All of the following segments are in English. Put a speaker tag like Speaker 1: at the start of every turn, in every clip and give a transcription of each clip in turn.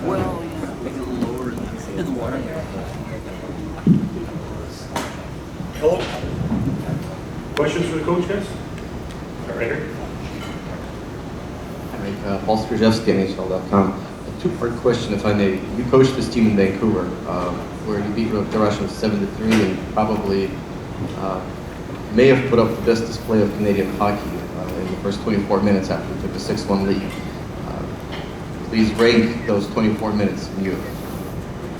Speaker 1: Well, yeah, we can lower it in the water.
Speaker 2: Hello. Questions for the coach, guys? All right.
Speaker 3: Paul Strajewski, NHL.com. A two-part question, if I may. You coached this team in Vancouver, where you beat the Russians 7-3, and probably may have put up the best display of Canadian hockey in the first 24 minutes after we took the 6-1 lead. Please rank those 24 minutes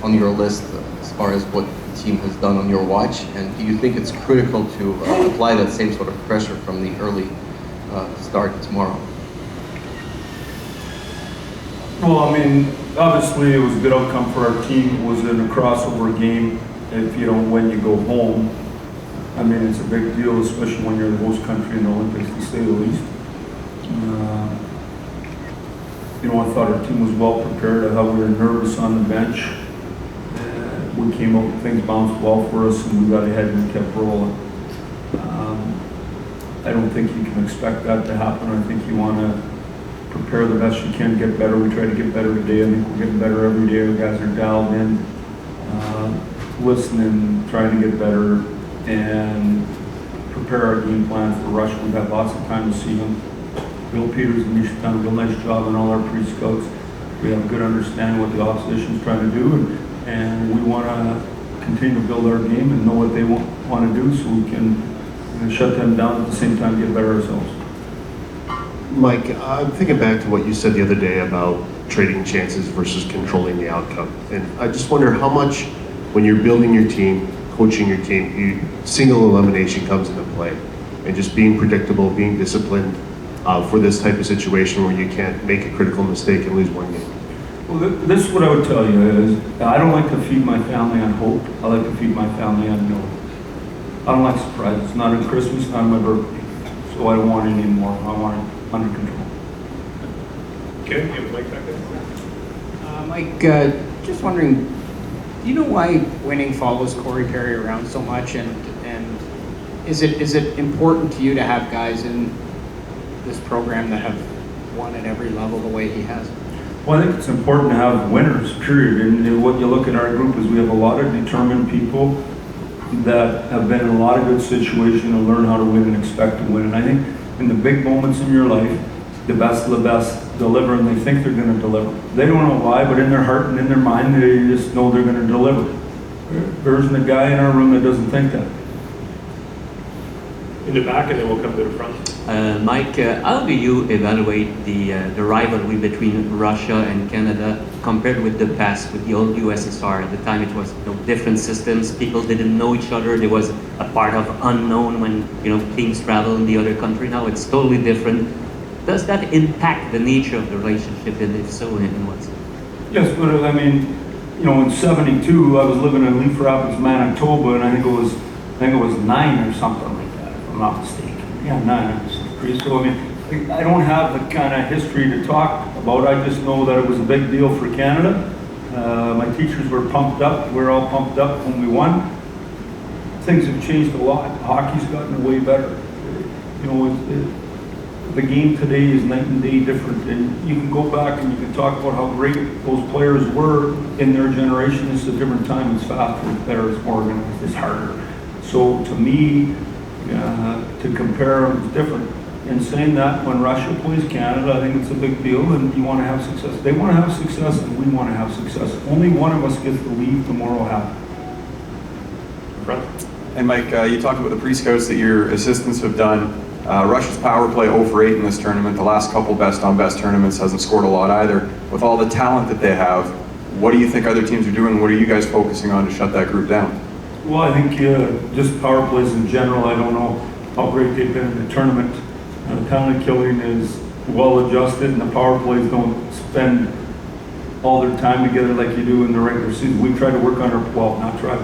Speaker 3: on your list as far as what the team has done on your watch, and do you think it's critical to apply that same sort of pressure from the early start tomorrow?
Speaker 4: Well, I mean, obviously it was a good outcome for our team. It was in a crossover game. If you don't win, you go home. I mean, it's a big deal, especially when you're the host country in the Olympics, to say the least. I thought our team was well prepared. I thought we were nervous on the bench. We came up, things bounced well for us, and we got ahead and kept rolling. I don't think you can expect that to happen. I think you want to prepare the best you can, get better. We try to get better today. I think we're getting better every day. Our guys are dialed in, listening, trying to get better, and prepare our game plan for Russia. We've had lots of time to see them. Bill Peters and Misha done a real nice job on all our pre-scouts. We have a good understanding what the opposition is trying to do, and we want to continue to build our game and know what they want to do so we can shut them down at the same time get better ourselves.
Speaker 2: Mike, I'm thinking back to what you said the other day about trading chances versus controlling the outcome. And I just wonder how much, when you're building your team, coaching your team, single elimination comes into play. And just being predictable, being disciplined for this type of situation where you can't make a critical mistake and lose one game.
Speaker 4: Well, this is what I would tell you is, I don't like to feed my family on hope. I like to feed my family on no. I don't like surprises. Not on Christmas, not on my birthday. So I don't want it anymore. I want it under control.
Speaker 2: Okay, you have Mike back there.
Speaker 5: Mike, just wondering, do you know why winning follows Corey Perry around so much, and is it important to you to have guys in this program that have won at every level the way he has?
Speaker 4: Well, I think it's important to have winners, period. And what you look at our group is we have a lot of determined people that have been in a lot of good situations and learn how to win and expect to win. And I think in the big moments in your life, the best of the best deliver, and they think they're going to deliver. They don't know why, but in their heart and in their mind, they just know they're going to deliver. There isn't a guy in our room that doesn't think that.
Speaker 2: In the back, and then we'll come to the front.
Speaker 6: Mike, how do you evaluate the rivalry between Russia and Canada compared with the past, with the old USSR? At the time, it was different systems. People didn't know each other. There was a part of unknown when teams travel in the other country. Now it's totally different. Does that impact the nature of the relationship, and if so, in what sense?
Speaker 4: Yes, but I mean, in '72, I was living in Leaf Rapids, Manitoba, and I think it was 9 or something like that, if I'm not mistaken. Yeah, 9. So I mean, I don't have the kind of history to talk about. I just know that it was a big deal for Canada. My teachers were pumped up. We were all pumped up when we won. Things have changed a lot. Hockey's gotten way better. The game today is night and day different, and you can go back and you can talk about how great those players were in their generation. It's a different time. It's faster, it's better, it's more organized, it's harder. So to me, to compare them is different. In saying that, when Russia plays Canada, I think it's a big deal, and you want to have success. They want to have success, and we want to have success. Only one of us gets to leave tomorrow happy.
Speaker 7: And Mike, you talked about the pre-scouts that your assistants have done. Russia's power play 0 for 8 in this tournament. The last couple best-on-best tournaments hasn't scored a lot either. With all the talent that they have, what do you think other teams are doing? What are you guys focusing on to shut that group down?
Speaker 4: Well, I think just power plays in general. I don't know how great they've been in the tournament. Penalty killing is well adjusted, and the power plays don't spend all their time together like you do in the regular season. We try to work on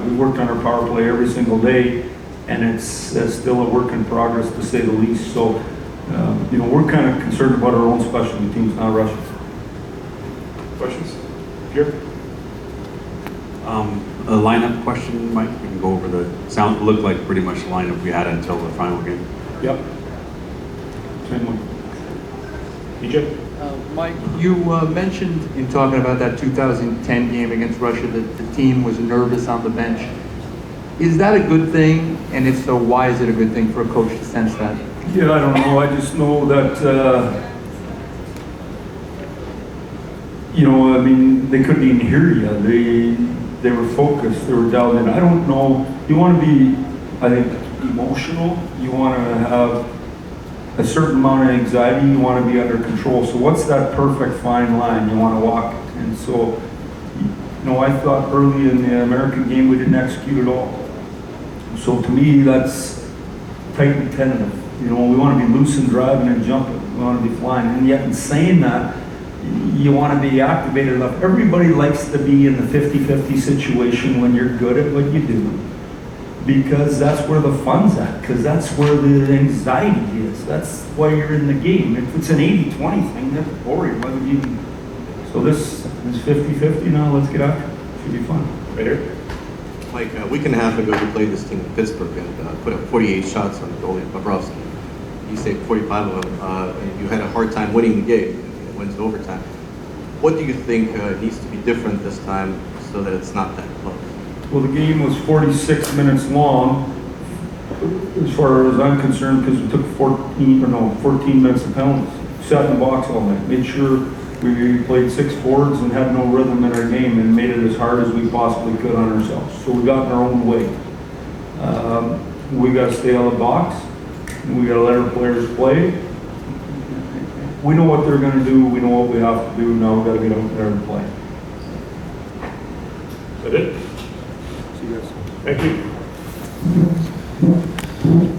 Speaker 4: we worked on our power play every single day, and it's still a work in progress to say the least. So, we're kind of concerned about our own specialty teams, not Russia.
Speaker 2: Questions? Here.
Speaker 8: A lineup question, Mike. We can go over looked like pretty much the lineup we had until the final game.
Speaker 4: Yep. Same one.
Speaker 2: EJ?
Speaker 9: Mike, you mentioned in talking about that 2010 game against Russia that the team was nervous on the bench. Is that a good thing? And if so, why is it a good thing for a coach to sense that?
Speaker 4: Yeah, I don't know. I just know that, you know, I mean, they couldn't even hear you. They were focused. They were dialed in. I don't know. You want to be, I think, emotional. You want to have a certain amount of anxiety. You want to be under control. So what's that perfect fine line? You want to walk it. And so, you know, I thought early in the American game we didn't execute at all. So to me, that's tight and tentative. You know, we want to be loose and driving and jumping. We want to be flying. And yet in saying that, you want to be activated enough. Everybody likes to be in the 50-50 situation when you're good at what you do, because that's where the fun's at, because that's where the anxiety is. That's why you're in the game. If it's an 80-20 thing, that's boring. Why would you? So this is 50-50 now. Let's get after it. Should be fun.
Speaker 2: Right here.
Speaker 3: Mike, a week and a half ago, you played this team in Pittsburgh and put up 48 shots on the goalie, Bobrovsky. You saved 45 of them, and you had a hard time winning the game. It went to overtime. What do you think needs to be different this time so that it's not that close?
Speaker 4: Well, the game was 46 minutes long, as far as I'm concerned, because we took 14 minutes of penalties. Sat in the box all night, made sure we played 6 forwards and had no rhythm in our game, and made it as hard as we possibly could on ourselves. So we got in our own way. We got to stay out of the box, and we got to let our players play. We know what they're going to do. We know what we have to do. Now we got to get out there and play.
Speaker 2: Is that it?
Speaker 4: See you guys.
Speaker 2: Thank you.